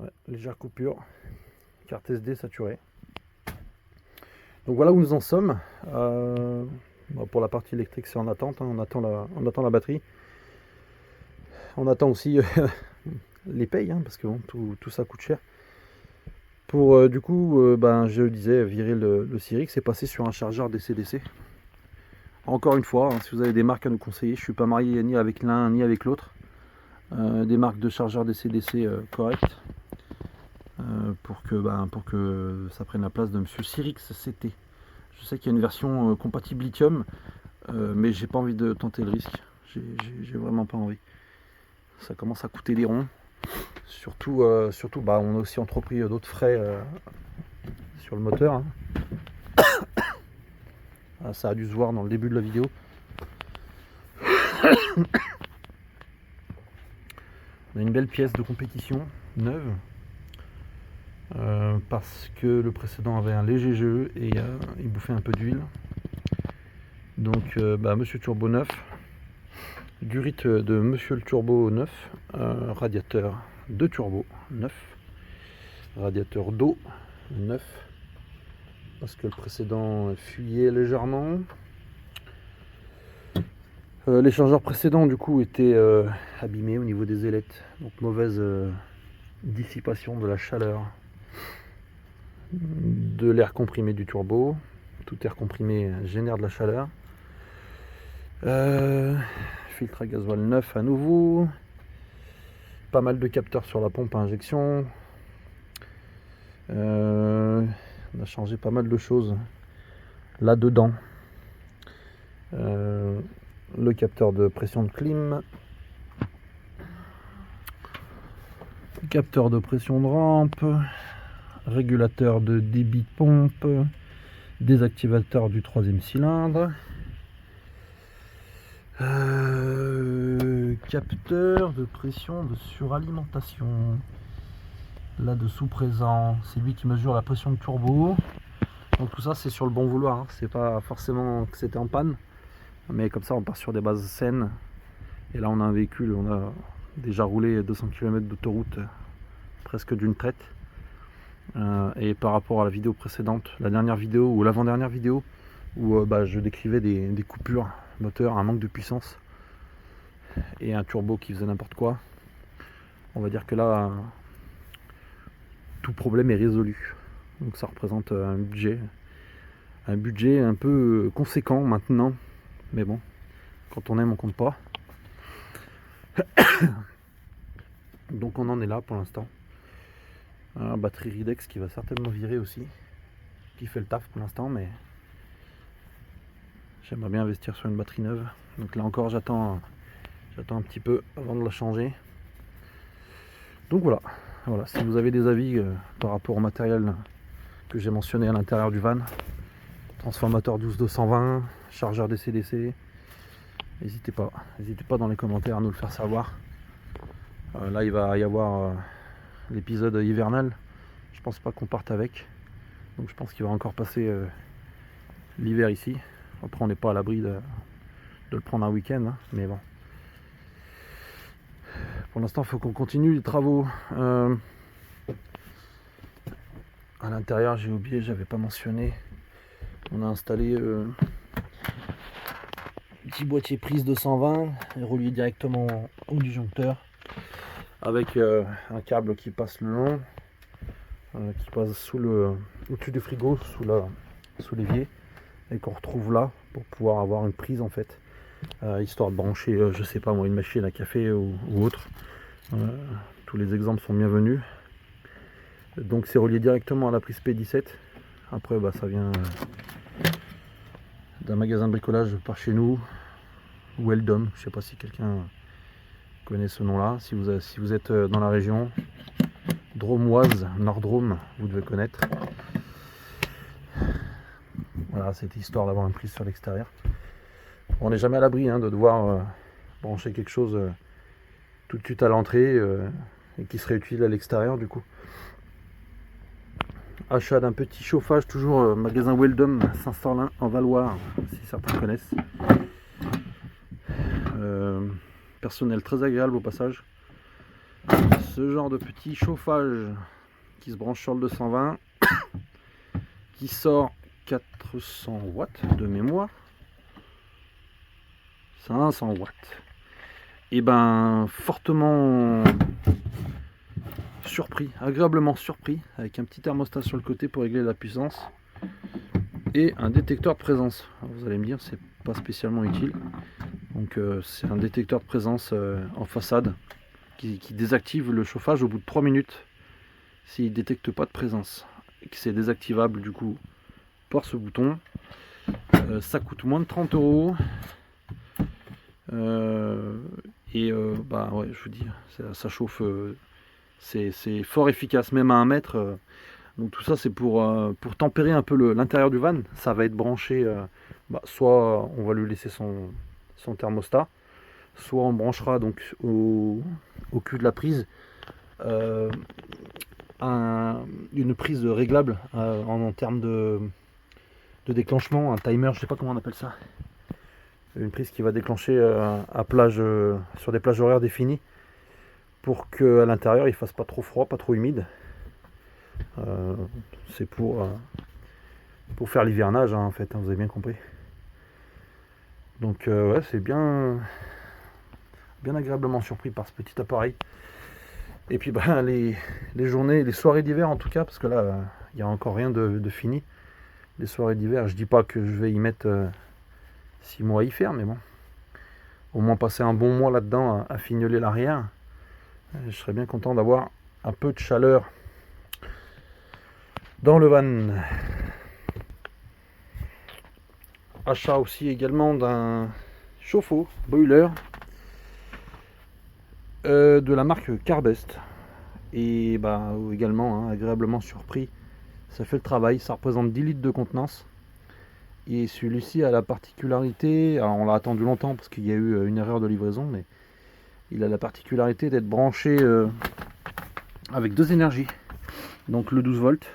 Ouais, légère coupure. Carte SD saturée. Donc voilà où nous en sommes. Pour la partie électrique, c'est en attente. On attend la batterie. On attend aussi les payes, parce que bon, tout ça coûte cher. Pour du coup, je disais, virer le Cyrix et passer sur un chargeur DC-DC. Encore une fois, si vous avez des marques à nous conseiller, je ne suis pas marié ni avec l'un ni avec l'autre. Des marques de chargeurs DC-DC correctes. Pour que ça prenne la place de Monsieur Cyrix CT. Je sais qu'il y a une version compatible lithium, mais j'ai pas envie de tenter le risque. J'ai vraiment pas envie. Ça commence à coûter des ronds. Surtout, on a aussi entrepris d'autres frais sur le moteur. Ça a dû se voir dans le début de la vidéo. On a une belle pièce de compétition, neuve. Parce que le précédent avait un léger jeu et il bouffait un peu d'huile. Donc Monsieur Turbo 9, Durit de Monsieur le Turbo 9, radiateur de turbo 9, radiateur d'eau 9, parce que le précédent fuyait légèrement. L'échangeur précédent du coup était abîmé au niveau des ailettes, donc mauvaise dissipation de la chaleur de l'air comprimé du turbo. Tout air comprimé génère de la chaleur. Filtre à gasoil neuf à nouveau. Pas mal de capteurs sur la pompe à injection. On a changé pas mal de choses là-dedans. Le capteur de pression de clim. Capteur de pression de rampe. Régulateur de débit de pompe. Désactivateur du troisième cylindre. Capteur de pression de suralimentation. Là-dessous présent, c'est lui qui mesure la pression de turbo. Donc tout ça c'est sur le bon vouloir, c'est pas forcément que c'était en panne, mais comme ça on part sur des bases saines. Et là on a un véhicule, on a déjà roulé 200 km d'autoroute presque d'une traite. Et par rapport à la vidéo précédente, la dernière vidéo ou l'avant-dernière vidéo où je décrivais des coupures moteur, un manque de puissance et un turbo qui faisait n'importe quoi, on va dire que là tout problème est résolu. Donc ça représente un budget un peu conséquent maintenant, mais bon, quand on aime on compte pas. Donc on en est là pour l'instant. Batterie Ridex qui va certainement virer aussi, qui fait le taf pour l'instant, mais j'aimerais bien investir sur une batterie neuve. Donc là encore j'attends un petit peu avant de la changer. Donc voilà, si vous avez des avis par rapport au matériel que j'ai mentionné à l'intérieur du van, transformateur 12220, chargeur DC-DC, n'hésitez pas dans les commentaires à nous le faire savoir. Là il va y avoir l'épisode hivernal, je pense pas qu'on parte avec, donc je pense qu'il va encore passer l'hiver ici. Après on n'est pas à l'abri de le prendre un week-end, mais bon. Pour l'instant il faut qu'on continue les travaux. À l'intérieur j'ai oublié, j'avais pas mentionné, on a installé petit boîtier prise 220 et relié directement au disjoncteur avec un câble qui passe le long, qui passe au-dessus du frigo, sous l'évier, et qu'on retrouve là pour pouvoir avoir une prise en fait, histoire de brancher je sais pas moi, une machine à café ou autre. Tous les exemples sont bienvenus. Donc c'est relié directement à la prise P17. Après ça vient d'un magasin de bricolage par chez nous, Weldom, je sais pas si quelqu'un connaît ce nom là. Si vous êtes dans la région dromoise, Nord-Drôme, vous devez connaître. Voilà, c'était histoire d'avoir une prise sur l'extérieur. On n'est jamais à l'abri de devoir brancher quelque chose tout de suite à l'entrée et qui serait utile à l'extérieur du coup. Achat d'un petit chauffage, toujours magasin Weldom, Saint-Sorlin en Valois, si certains connaissent. Personnel très agréable au passage. ce genre de petit chauffage qui se branche sur le 220 qui sort 400 watts de mémoire, 500 watts, et ben fortement surpris, agréablement surpris, avec un petit thermostat sur le côté pour régler la puissance et un détecteur de présence. Alors vous allez me dire, c'est pas spécialement utile. Donc c'est un détecteur de présence en façade qui désactive le chauffage au bout de 3 minutes s'il ne détecte pas de présence, et que c'est désactivable du coup par ce bouton. Ça coûte moins de 30 €. Bah ouais, je vous dis, ça chauffe, c'est fort efficace, même à 1 mètre. Donc tout ça c'est pour tempérer un peu l'intérieur du van. Ça va être branché, soit on va lui laisser son thermostat, soit on branchera donc au cul de la prise une prise réglable en termes de déclenchement, un timer, je sais pas comment on appelle ça. Une prise qui va déclencher sur des plages horaires définies pour qu'à l'intérieur il fasse pas trop froid, pas trop humide. C'est pour faire l'hivernage en fait, vous avez bien compris. Donc ouais, c'est bien agréablement surpris par ce petit appareil. Et puis les journées, les soirées d'hiver en tout cas, parce que là il n'y a encore rien de fini. Les soirées d'hiver, je dis pas que je vais y mettre 6 mois à y faire, mais bon, au moins passer un bon mois là-dedans à fignoler l'arrière. Je serais bien content d'avoir un peu de chaleur dans le van. Achat aussi également d'un chauffe-eau boiler de la marque Carbest, et également agréablement surpris, ça fait le travail, ça représente 10 litres de contenance, et celui-ci a la particularité, alors on l'a attendu longtemps parce qu'il y a eu une erreur de livraison, mais il a la particularité d'être branché avec 2 énergies, donc le 12 volts,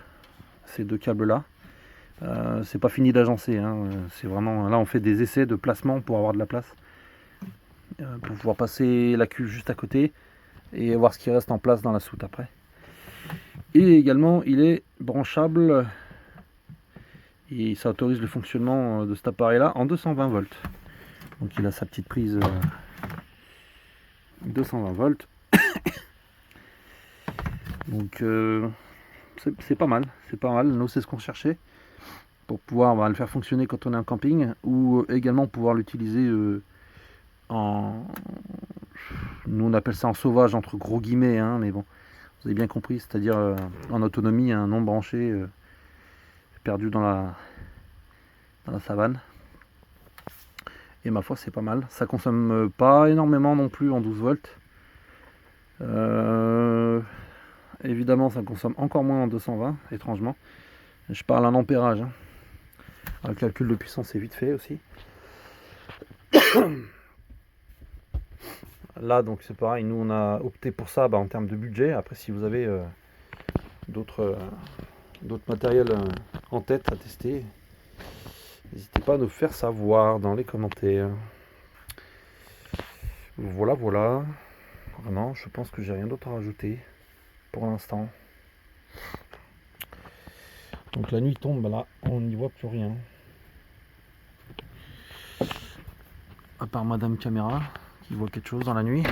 ces 2 câbles là. C'est pas fini d'agencer, c'est vraiment, là on fait des essais de placement pour avoir de la place, pour pouvoir passer la cuve juste à côté et voir ce qui reste en place dans la soute après. Et également il est branchable et ça autorise le fonctionnement de cet appareil là en 220 volts. Donc il a sa petite prise 220 volts. Donc c'est pas mal, nous c'est ce qu'on cherchait pour pouvoir le faire fonctionner quand on est en camping, ou également pouvoir l'utiliser nous on appelle ça en sauvage entre gros guillemets, mais bon, vous avez bien compris, c'est-à-dire en autonomie, non branché, perdu dans la savane. Et ma foi c'est pas mal, ça consomme pas énormément non plus en 12 volts. Évidemment ça consomme encore moins en 220, étrangement. Je parle en ampérage. Le calcul de puissance est vite fait aussi. Là donc c'est pareil, nous on a opté pour ça en termes de budget. Après si vous avez d'autres matériels en tête à tester, n'hésitez pas à nous faire savoir dans les commentaires. Voilà. Vraiment, je pense que j'ai rien d'autre à rajouter pour l'instant. Donc la nuit tombe, là on n'y voit plus rien. À part Madame Caméra qui voit quelque chose dans la nuit.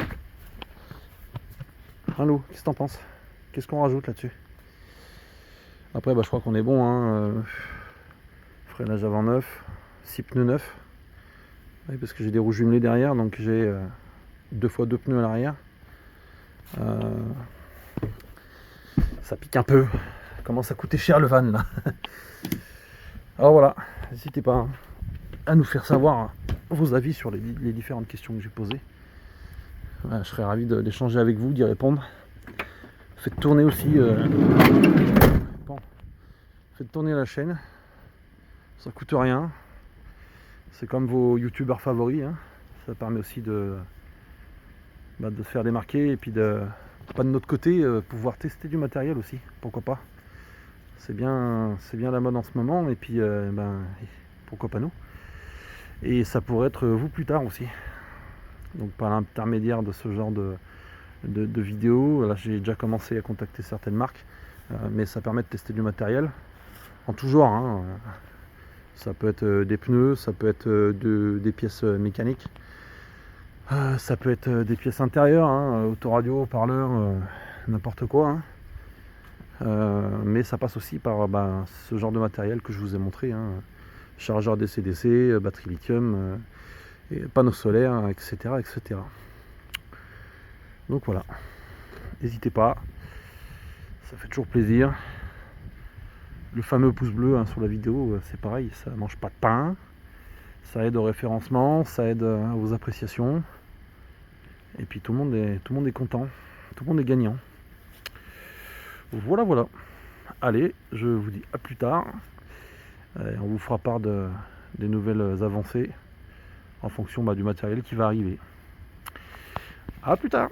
Allô, qu'est-ce que t'en penses? Qu'est-ce qu'on rajoute là-dessus? Après je crois qu'on est bon, freinage avant neuf, 6 pneus neufs. Oui, parce que j'ai des roues jumelées derrière, donc j'ai 2 fois 2 pneus à l'arrière. Ça pique un peu. Ça commence à coûter cher le van là. Alors voilà, n'hésitez pas à nous faire savoir vos avis sur les différentes questions que j'ai posées. Je serais ravi d'échanger avec vous, d'y répondre. Faites tourner aussi faites tourner la chaîne, ça coûte rien, c'est comme vos youtubeurs favoris, ça permet aussi de se faire démarquer, et puis pas de notre côté, pouvoir tester du matériel aussi, pourquoi pas. C'est bien la mode en ce moment, et puis pourquoi pas nous. Et ça pourrait être vous plus tard aussi. Donc par l'intermédiaire de ce genre de de vidéos. Là, j'ai déjà commencé à contacter certaines marques, mais ça permet de tester du matériel en tout genre, hein. Ça peut être des pneus, ça peut être des pièces mécaniques, ça peut être des pièces intérieures, hein, autoradio, haut-parleur, n'importe quoi, hein. Mais ça passe aussi par ce genre de matériel que je vous ai montré, hein. Chargeur DC-DC, batterie lithium, et panneaux solaires, etc., etc. Donc voilà, n'hésitez pas, ça fait toujours plaisir. Le fameux pouce bleu, hein, sur la vidéo, c'est pareil, ça mange pas de pain, ça aide au référencement, ça aide aux appréciations, et puis tout le monde est content, tout le monde est gagnant. Voilà, voilà. Allez, je vous dis à plus tard. On vous fera part des nouvelles avancées en fonction du matériel qui va arriver. A plus tard.